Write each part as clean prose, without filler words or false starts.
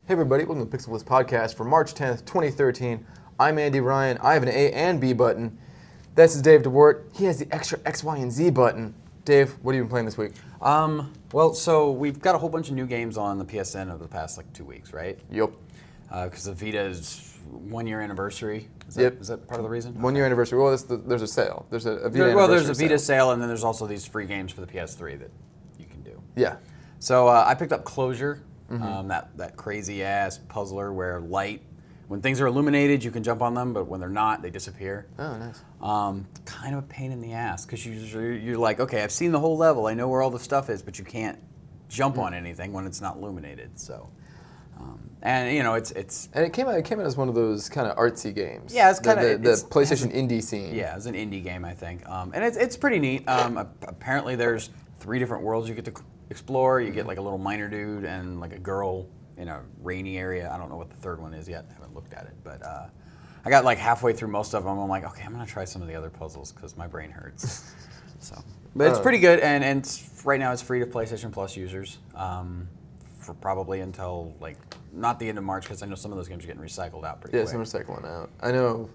Hey everybody, welcome to PixelBlips Podcast for March 10th, 2013. I'm Andy Ryan. I have an A and B button. This is Dave DeWart. He has the extra X, Y, and Z button. Dave, what have you been playing this week? So we've got a whole bunch of new games on the PSN over the past 2 weeks, right? Yep. Because the Vita's 1 year anniversary. Is that part of the reason? 1 year anniversary. Well, there's a sale. There's a Vita anniversary Well, there's a Vita sale. sale, and then there's also these free games for the PS3 that you can do. Yeah. So I picked up Closure, that crazy ass puzzler where when things are illuminated, you can jump on them, but when they're not, they disappear. Oh, nice. Kind of a pain in the ass because you're like, okay, I've seen the whole level, I know where all the stuff is, but you can't jump on anything when it's not illuminated. So, and you know, it's And it came out as one of those kind of artsy games. Yeah, it's kind of the PlayStation indie scene. Yeah, it's an indie game, I think, and it's pretty neat. Apparently, there's 3 different worlds you get to explore. You get like a little miner dude and like a girl in a rainy area. I don't know what the third one is yet. I haven't looked at it, but I got like halfway through most of them. I'm like, okay, I'm gonna try some of the other puzzles because my brain hurts. But it's pretty good, and right now it's free to PlayStation Plus users for probably until not the end of March, because I know some of those games are getting recycled out pretty quick. Yeah, some are recycling out. I know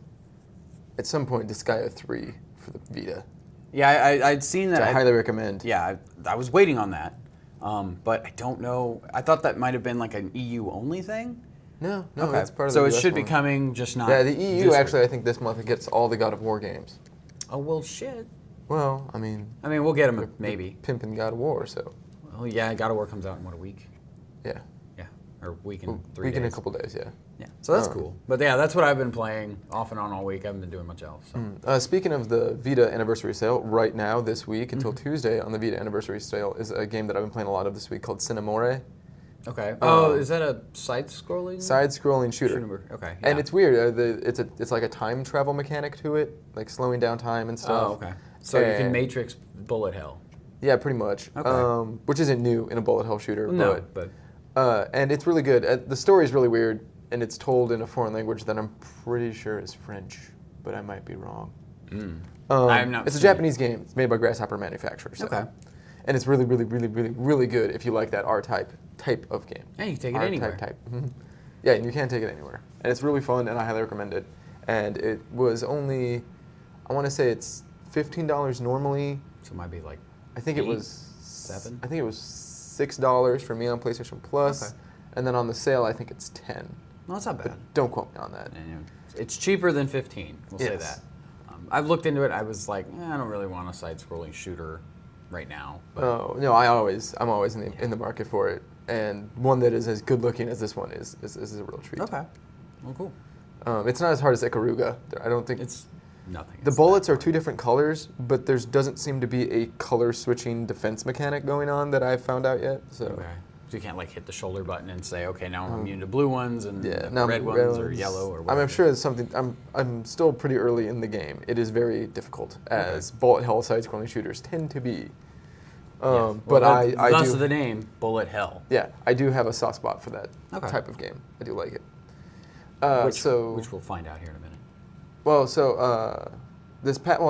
at some point Disgaea 3 for the Vita. Yeah, I'd seen that. Which I highly recommend. Yeah, I was waiting on that, but I don't know. I thought that might have been like an EU only thing. No, Okay. it's part of so the it US should be one. coming, just not. Yeah, the EU this actually, week. I think this month it gets all the God of War games. Oh well, shit. Well, I mean, we'll get them maybe. pimping God of War, so Oh yeah, God of War comes out in a week? yeah, Yeah, or week and 3 week days. in a couple days, yeah. Yeah, so that's cool. But yeah, that's what I've been playing off and on all week. I haven't been doing much else. So. Speaking of the Vita anniversary sale, right now this week until Tuesday on the Vita anniversary sale is a game that I've been playing a lot of this week called Cinemore, Okay. Is that a side-scrolling? side-scrolling shooter. Okay. And yeah. it's weird. It's like a time travel mechanic to it, like slowing down time and stuff. Oh, okay. So you can And- Matrix bullet hell. Yeah, pretty much. Okay. Which isn't new in a bullet hell shooter. No, but And it's really good. The story is really weird, and it's told in a foreign language that I'm pretty sure is French, but I might be wrong. I have not It's a seen it. Japanese game. It's made by Grasshopper Manufacturers. So. Okay. And it's really, really, really, really, really good if you like that R-type of game. Yeah, you can take it R-type anywhere. type. Yeah, and you can take it anywhere. And it's really fun, and I highly recommend it. And it was only, I want to say it's $15 normally. So it might be like I think it 8, was 7? I think it was $6 for me on PlayStation Plus, Okay. and then on the sale I think it's 10. No, that's not bad. But don't quote me on that. And, it's cheaper than 15. We'll say Yes. that. I've looked into it. I was like, I don't really want a side-scrolling shooter right now. But Oh no, I'm always in the market for it, and one that is as good looking as this one is a real treat. okay. Well, cool. It's not as hard as Ikaruga. I don't think It's nothing. the It's bullets that are 2 different colors, but there doesn't seem to be a color switching defense mechanic going on that I've found out yet. So. Okay. So you can't hit the shoulder button and say, okay, now I'm immune to blue ones and Yeah, the now red ones or yellow or whatever. I'm sure it's something. I'm still pretty early in the game. It is very difficult, as bullet hell side-scrolling shooters tend to be. But I thus do. the name Bullet Hell. Yeah, I do have a soft spot for that Okay. type of game. I do like it. Which we'll find out here in a minute.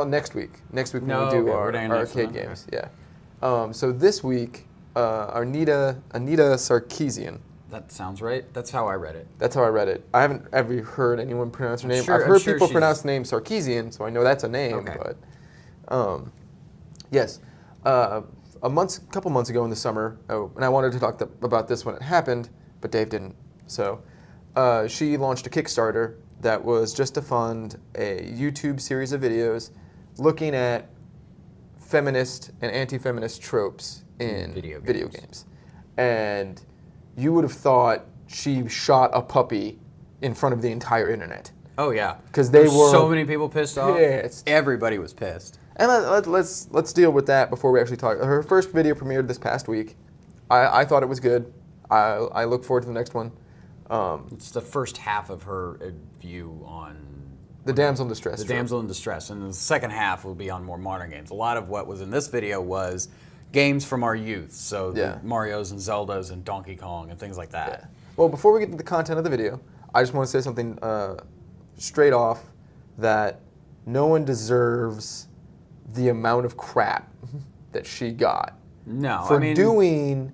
Next week. Next week No, when we do okay, our we're doing next arcade one, okay. games. Yeah. So this week, Anita Sarkeesian. That sounds right. That's how I read it. That's how I read it. I haven't ever heard anyone pronounce her name. sure- I've I'm heard sure people she's- pronounce the name Sarkeesian, so I know that's a name. Okay. But yes, a couple months ago in the summer, and I wanted to talk about this when it happened, but Dave didn't. So she launched a Kickstarter that was just to fund a YouTube series of videos looking at feminist and anti-feminist tropes in video games. And you would have thought she shot a puppy in front of the entire internet. Oh yeah, 'Cause they There's were so many people pissed off. pissed. Everybody was pissed. And let's deal with that before we actually talk. Her first video premiered this past week. I thought it was good. I look forward to the next one. It's the first half of her view on The Damsel in Distress. the trope. Damsel in Distress, and the second half will be on more modern games. A lot of what was in this video was games from our youth, so Yeah. the Marios and Zeldas and Donkey Kong and things like that. Yeah. Well, before we get to the content of the video, I just want to say something straight off, that no one deserves the amount of crap that she got No, for I mean, doing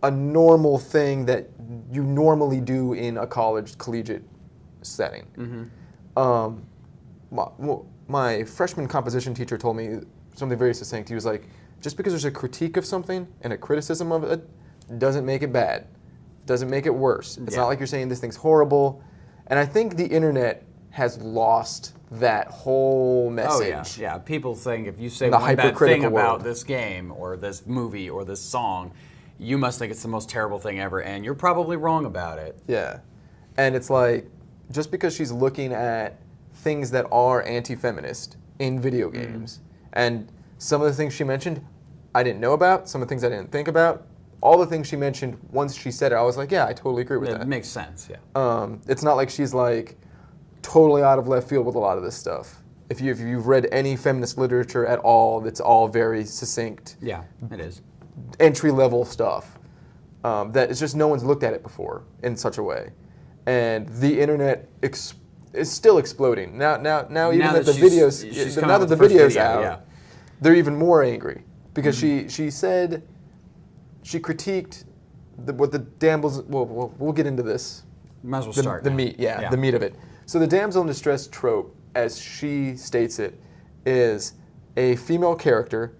a normal thing that you normally do in a collegiate setting. My freshman composition teacher told me something very succinct. He was like, just because there's a critique of something and a criticism of it doesn't make it bad, doesn't make it worse. It's not like you're saying this thing's horrible. And I think the internet has lost that whole message. Oh yeah. People think if you say one bad thing about this game or this movie or this song, you must think it's the most terrible thing ever, and you're probably wrong about it. Yeah. And it's like, just because she's looking at things that are anti-feminist in video games, and some of the things she mentioned I didn't know about, some of the things I didn't think about, all the things she mentioned, once she said it, I was like, yeah, I totally agree with that. It makes sense, yeah. It's not like she's like totally out of left field with a lot of this stuff. If you've read any feminist literature at all, it's all very succinct. Yeah, it is. Entry-level stuff that it's just no one's looked at it before in such a way. And the internet is still exploding. Now that the video's out, they're even more angry because she said she critiqued what the damsels. Well, we'll get into this. Might as well start. The meat, the meat of it. So the damsel in distress trope, as she states it, is a female character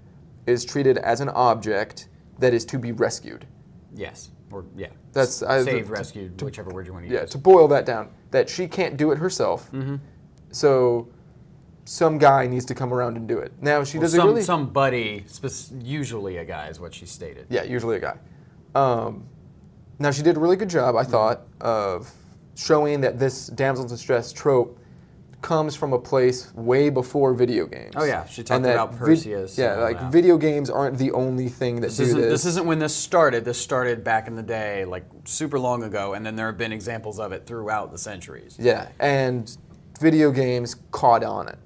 is treated as an object that is to be rescued. Yes. Or, yeah. That's saved, rescued, whichever word you want to use. Yeah, to boil that down, that she can't do it herself. So some guy needs to come around and do it. Now, she doesn't really... Somebody, usually a guy is what she stated. Yeah, usually a guy. Now, she did a really good job, I thought, of showing that this damsel in distress trope comes from a place way before video games. Oh yeah, she talked about Perseus. Video games aren't the only thing that do this. This isn't when this started. This started back in the day, like super long ago, and then there have been examples of it throughout the centuries. Yeah, and video games caught on it.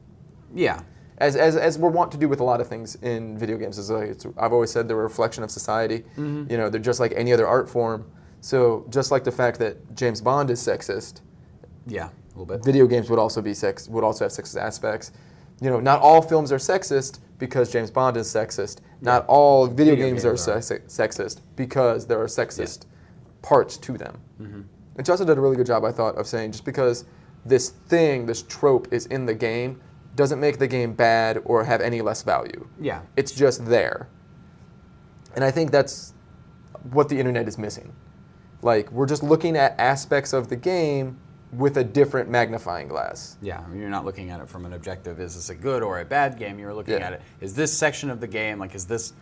Yeah. As we're wont to do with a lot of things in video games. I've always said they're a reflection of society. You know, they're just like any other art form. So just like the fact that James Bond is sexist. Yeah. A little bit. Video games would also have sexist aspects. You know, not all films are sexist because James Bond is sexist. Not all video games are sexist because there are sexist parts to them. And she also did a really good job, I thought, of saying just because this trope is in the game doesn't make the game bad or have any less value. Yeah. It's just there. And I think that's what the internet is missing. Like, we're just looking at aspects of the game with a different magnifying glass. Yeah, you're not looking at it from an objective, is this a good or a bad game? You're looking at it, is this section of the game, like, is this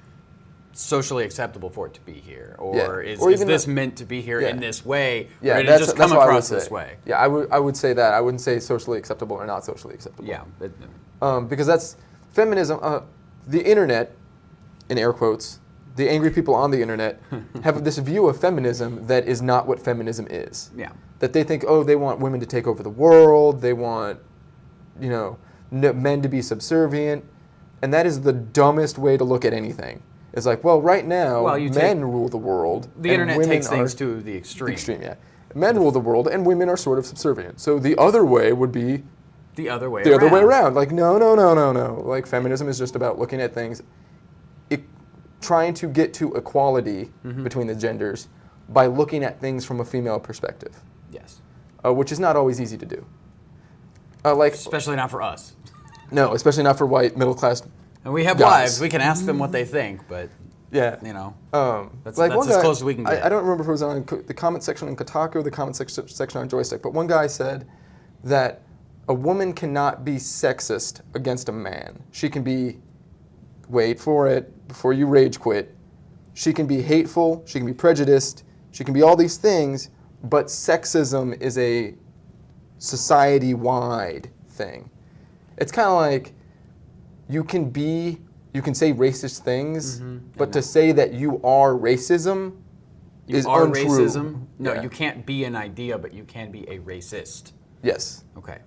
socially acceptable for it to be here? Or is this meant to be here in this way? Yeah, or did it just come across this way? Yeah, I would say that. I wouldn't say socially acceptable or not socially acceptable. Yeah. Because that's feminism. The internet, in air quotes, the angry people on the internet have this view of feminism that is not what feminism is. Yeah. That they think, they want women to take over the world, they want, men to be subservient, and that is the dumbest way to look at anything. It's like, well, right now, men rule the world. The internet takes things to the extreme. Yeah. Men rule the world, and women are sort of subservient. So the other way would be the other way around. Like, no. Like, feminism is just about looking at things, trying to get to equality between the genders by looking at things from a female perspective. Yes. Which is not always easy to do. Especially not for us. No, especially not for white, middle-class And we have guys. wives. We can ask them what they think, but, that's as close as we can get. I don't remember if it was on the comment section on Kotaku or the comment section on Joystick, but one guy said that a woman cannot be sexist against a man. She can be, wait for it, before you rage quit, she can be hateful, she can be prejudiced, she can be all these things, but sexism is a society-wide thing. It's kind of like you can say racist things, but to say that you are racism is untrue. Racism? No, you can't be an idea, but you can be a racist. Yes. Okay.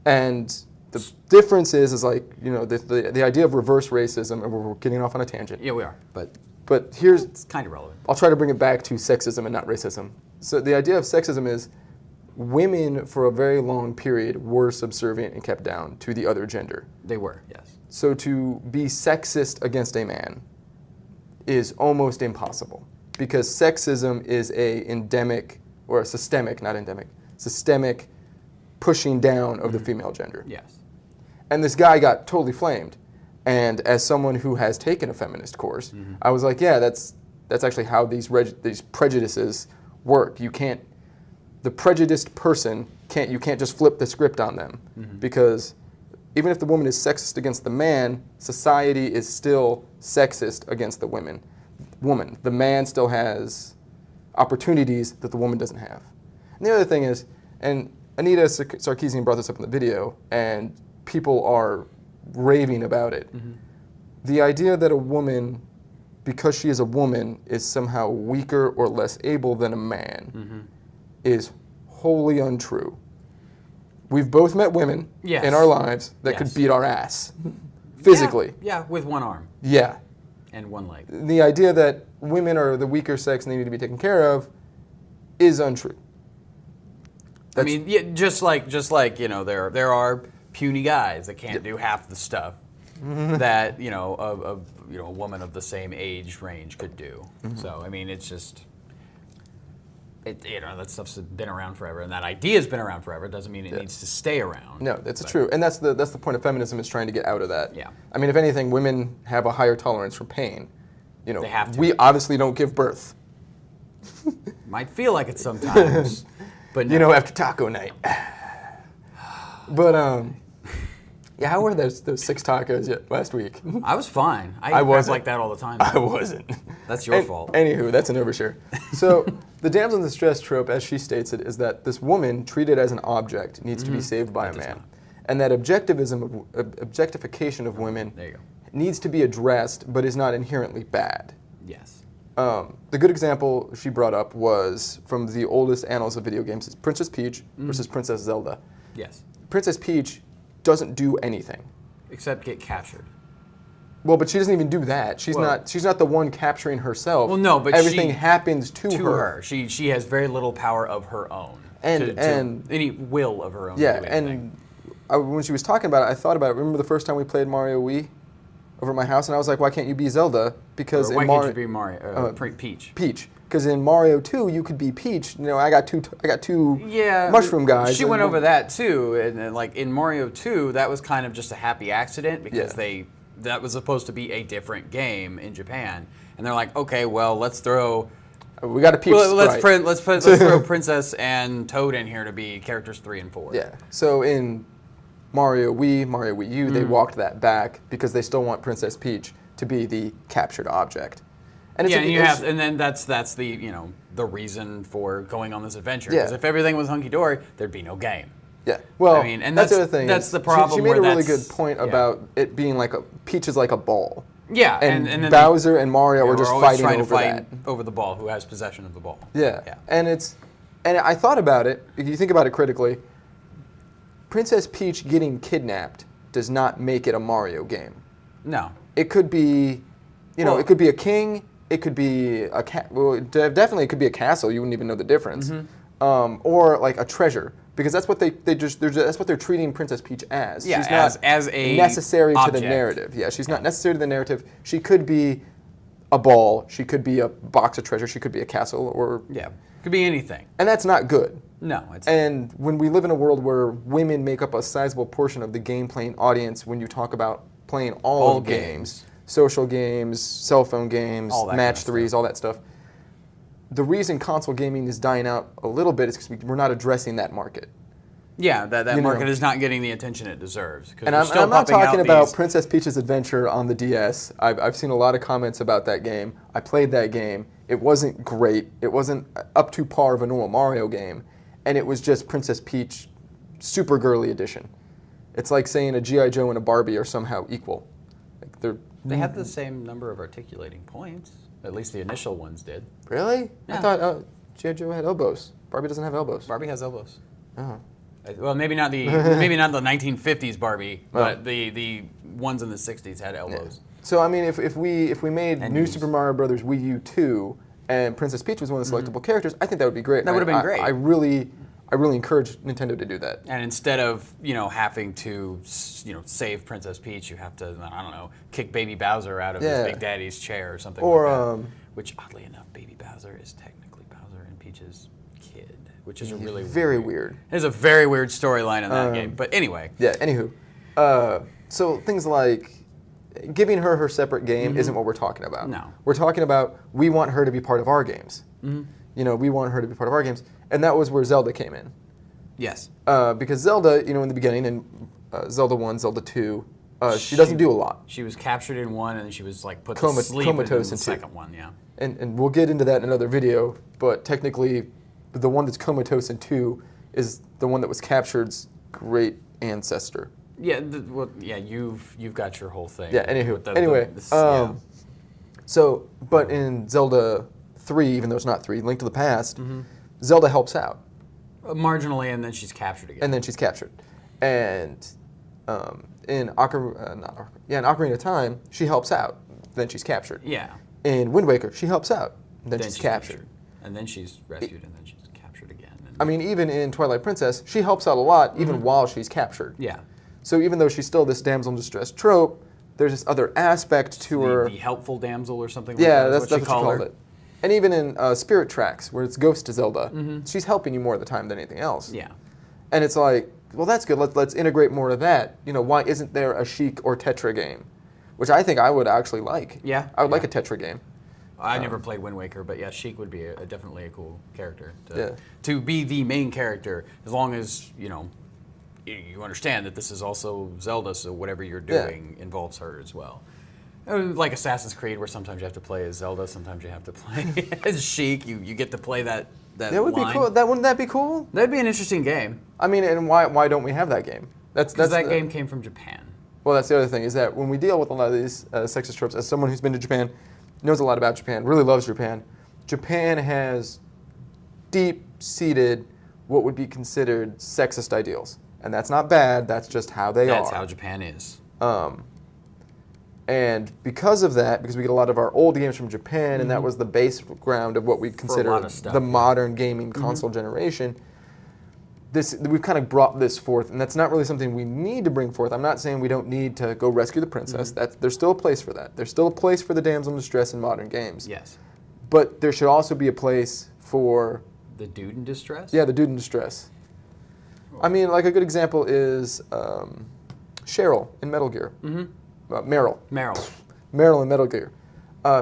And the difference is like, the idea of reverse racism, and we're getting off on a tangent. Yeah, we are, but it's kind of relevant. I'll try to bring it back to sexism and not racism. So the idea of sexism is women for a very long period were subservient and kept down to the other gender. They were, yes. So to be sexist against a man is almost impossible. because sexism is a endemic or a systemic, not endemic, systemic pushing down of the female gender. Yes. And this guy got totally flamed. And as someone who has taken a feminist course, I was like, yeah, that's actually how these prejudices work. You can't, the prejudiced person you can't just flip the script on them, because even if the woman is sexist against the man, society is still sexist against the woman. The man still has opportunities that the woman doesn't have. And the other thing is, and Anita Sarkeesian brought this up in the video, and people are raving about it. The idea that a woman, because she is a woman, is somehow weaker or less able than a man is wholly untrue. We've both met women in our lives that could beat our ass physically. Yeah, with one arm. Yeah. And one leg. The idea that women are the weaker sex and they need to be taken care of is untrue. I mean, just like there are puny guys that can't do half the stuff that a woman of the same age range could do. So I mean, it's just that stuff's been around forever, and that idea's been around forever. It doesn't mean it needs to stay around. No, that's true, and that's the point of feminism, is trying to get out of that. Yeah. I mean, if anything, women have a higher tolerance for pain. They have to. We obviously don't give birth. Might feel like it sometimes, but no. After taco night. But yeah, how were those 6 tacos last week? I was fine. I wasn't like that all the time. I wasn't. That's your fault. Anywho, that's an overshare. So the damsel in distress trope, as she states it, is that this woman treated as an object needs to be saved by a man, and that objectification of women needs to be addressed, but is not inherently bad. Yes. The good example she brought up was from the oldest annals of video games: is Princess Peach versus Princess Zelda. Yes. Princess Peach doesn't do anything except get captured. Well, but she doesn't even do that. She's not the one capturing herself. Well, no, but everything happens to her. She has very little power of her own. And any will of her own. Yeah, and when she was talking about it, I thought about it. Remember the first time we played Mario Wii over at my house, and I was like, why can't you be Zelda? Because why can't you be Mario? Peach. Peach. Because in Mario 2, you could be Peach. I got two mushroom guys. She went over that too, and like in Mario 2, that was kind of just a happy accident because that was supposed to be a different game in Japan, and they're like, okay, well, let's throw. We got a Peach sprite. Let's throw Princess and Toad in here to be characters 3 and 4. Yeah. So in Mario Wii U, they walked that back because they still want Princess Peach to be the captured object. And and then that's the the reason for going on this adventure. Because if everything was hunky dory, there'd be no game. Yeah. Well, I mean, and that's the other thing. That's the problem. She made a really good point about it being like Peach is like a ball. Yeah, and then Bowser and Mario were just fighting over the ball. Who has possession of the ball? Yeah. And I thought about it. If you think about it critically, Princess Peach getting kidnapped does not make it a Mario game. No. It could be, it could be a king. It could be definitely it could be a castle. You wouldn't even know the difference. Or like a treasure, because that's what that's what they're treating Princess Peach as. Yeah, she's not as a necessary object. to the narrative. Yeah, she's not necessary to the narrative. She could be a ball. She could be a box of treasure. She could be a castle, or could be anything. And that's not good. No, and when we live in a world where women make up a sizable portion of the game playing audience, when you talk about playing all games. Social games, cell phone games, match threes, all that stuff. The reason console gaming is dying out a little bit is because we're not addressing that market. Yeah, that market is not getting the attention it deserves. And I'm not talking about Princess Peach's Adventure on the DS. I've seen a lot of comments about that game. I played that game. It wasn't great. It wasn't up to par of a normal Mario game. And it was just Princess Peach Super Girly Edition. It's like saying a G.I. Joe and a Barbie are somehow equal. Like they have the same number of articulating points. At least the initial ones did. Really? Yeah. I thought G.I. Joe had elbows. Barbie doesn't have elbows. Barbie has elbows. Oh. Well, maybe not the 1950s Barbie, but the ones in the 60s had elbows. Yeah. So I mean, if we made New Super Mario Brothers Wii U 2 and Princess Peach was one of the selectable characters, I think that would be great. That would have been great. I really encourage Nintendo to do that. And instead of having to save Princess Peach, you have to kick Baby Bowser out of his Big Daddy's chair or something. Or which oddly enough, Baby Bowser is technically Bowser and Peach's kid, which is a really very weird. There's a very weird storyline in that game. But anyway. Yeah, anywho. So things like giving her separate game isn't what we're talking about. No. We're talking about we want her to be part of our games. We want her to be part of our games. And that was where Zelda came in. Yes. Because Zelda, in the beginning, in Zelda 1, Zelda 2, she doesn't do a lot. She was captured in one, and then she was like put to sleep comatose in the in second one, yeah. And we'll get into that in another video, but technically the one that's comatose in 2 is the one that was captured's great ancestor. Yeah, you've got your whole thing. Yeah, anyway. So, but in Zelda 3, even though it's not 3, Link to the Past, Zelda helps out. Marginally, and then she's captured again. And in Ocarina of Time, she helps out. Then she's captured. Yeah. In Wind Waker, she helps out. Then she's captured. And then she's rescued, and then she's captured again. Even in Twilight Princess, she helps out a lot, even while she's captured. Yeah. So even though she's still this damsel in distress trope, there's this other aspect to her. The helpful damsel or something like that. Yeah, that's what she called it. And even in Spirit Tracks, where it's Ghost Zelda, she's helping you more of the time than anything else. Yeah. And it's like, well, that's good. Let's integrate more of that. Why isn't there a Sheik or Tetra game? Which I think I would actually like. Yeah. I would like a Tetra game. I never played Wind Waker, but yeah, Sheik would be definitely a cool character to be the main character, as long as, you understand that this is also Zelda, so whatever you're doing involves her as well. Like Assassin's Creed, where sometimes you have to play as Zelda, sometimes you have to play as Sheik. You get to play that That would be cool. Wouldn't that be cool? That'd be an interesting game. And why don't we have that game? That's that game came from Japan. Well, that's the other thing, is that when we deal with a lot of these sexist tropes, as someone who's been to Japan, knows a lot about Japan, really loves Japan, Japan has deep-seated what would be considered sexist ideals. And that's not bad, that's just how they are. That's how Japan is. And because of that, because we get a lot of our old games from Japan, and that was the base ground of what we consider the modern gaming console generation, we've kind of brought this forth, and that's not really something we need to bring forth. I'm not saying we don't need to go rescue the princess. There's still a place for that. There's still a place for the damsel in distress in modern games. Yes. But there should also be a place for... The dude in distress? Yeah, the dude in distress. I mean, like a good example is Cheryl in Metal Gear. Meryl. Meryl in Metal Gear.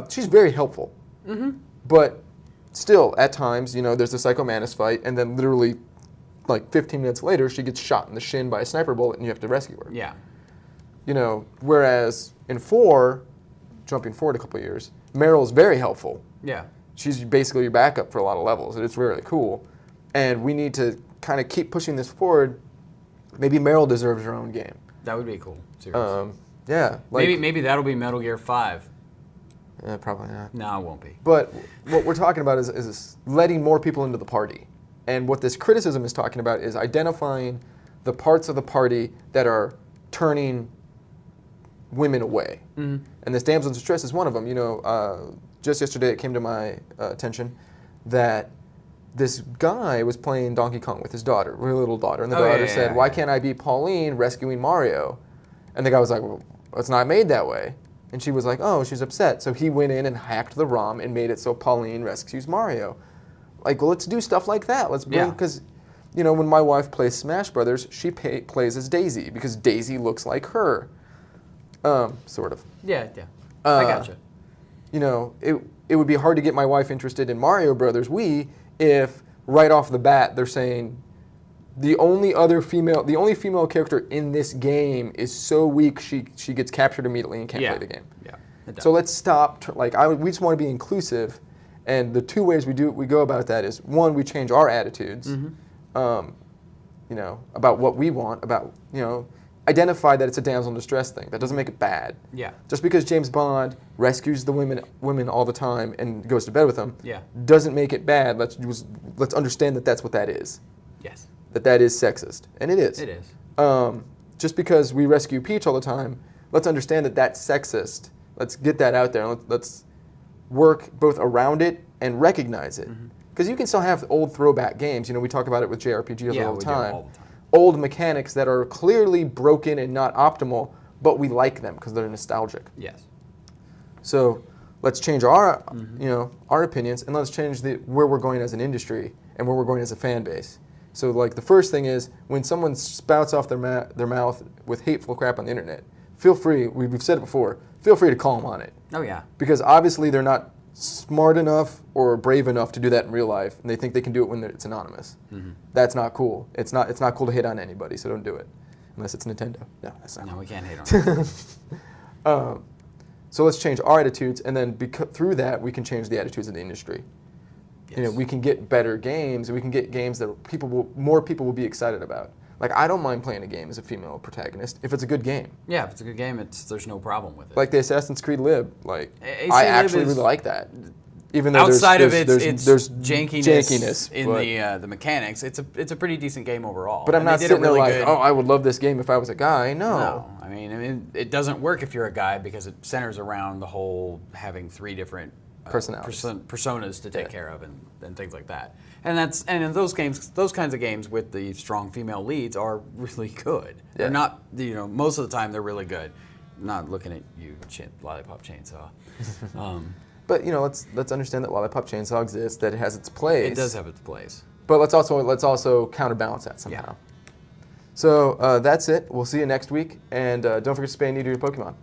She's very helpful. But still, at times, there's a Psycho Mantis fight, and then literally, like 15 minutes later, she gets shot in the shin by a sniper bullet, and you have to rescue her. Yeah. Whereas in 4, jumping forward a couple of years, Meryl's very helpful. Yeah. She's basically your backup for a lot of levels, and it's really cool. And we need to kind of keep pushing this forward. Maybe Meryl deserves her own game. That would be cool. Seriously. Yeah. Maybe that'll be Metal Gear 5. Probably not. No, it won't be. But what we're talking about is letting more people into the party. And what this criticism is talking about is identifying the parts of the party that are turning women away. And this damsel in distress is one of them. Just yesterday it came to my attention that this guy was playing Donkey Kong with his daughter, her little daughter, and the daughter said, "Why can't I be Pauline rescuing Mario?" And the guy was like, "Well, it's not made that way." And she was like, "Oh, she's upset." So he went in and hacked the ROM and made it so Pauline rescues Mario. Like, well, let's do stuff like that. Let's bring, because, when my wife plays Smash Brothers, she plays as Daisy because Daisy looks like her, sort of. Yeah. I gotcha. It would be hard to get my wife interested in Mario Brothers Wii if right off the bat they're saying the only female character in this game is so weak she gets captured immediately and can't play the game. Yeah. So let's stop. We just want to be inclusive, and the two ways we go about that is, one, we change our attitudes, about what we want, identify that it's a damsel in distress thing. That doesn't make it bad. Yeah. Just because James Bond rescues the women all the time and goes to bed with them, doesn't make it bad. Let's understand that that's what that is. Yes. That is sexist, and it is. It is. Just because we rescue Peach all the time, let's understand that that's sexist. Let's get that out there. Let's work both around it and recognize it. Because you can still have old throwback games. We talk about it with JRPGs all the time. Old mechanics that are clearly broken and not optimal, but we like them because they're nostalgic. Yes. So let's change our our opinions, and let's change where we're going as an industry and where we're going as a fan base. So like the first thing is when someone spouts off their mouth with hateful crap on the internet, feel free. We've said it before. Feel free to call them on it. Oh yeah. Because obviously they're not smart enough or brave enough to do that in real life, and they think they can do it when it's anonymous. That's not cool. It's not cool to hate on anybody, so don't do it. Unless it's Nintendo. No, that's not No, cool. we can't hate on it. So let's change our attitudes, and then through that, we can change the attitudes of the industry. Yes. We can get better games, and we can get games that more people will be excited about. Like, I don't mind playing a game as a female protagonist if it's a good game. Yeah, if it's a good game, there's no problem with it. Like the Assassin's Creed Lib, like AC I Lib actually is- really like that. Even though Outside there's of its jankiness in but, the mechanics, it's a pretty decent game overall. but I'm And they not did sitting there really like, good. oh, I would love this game if I was a guy. No, I mean, it doesn't work if you're a guy because it centers around the whole having three different Personalities. personas to take care of and things like that. And in those games, those kinds of games with the strong female leads are really good. Yeah. They're not, most of the time they're really good. I'm not looking at you, Lollipop Chainsaw. But let's understand that Lollipop Chainsaw exists, that it has its place. It does have its place. But let's also counterbalance that somehow. Yeah. So that's it. We'll see you next week, and don't forget to spay and neuter your Pokemon.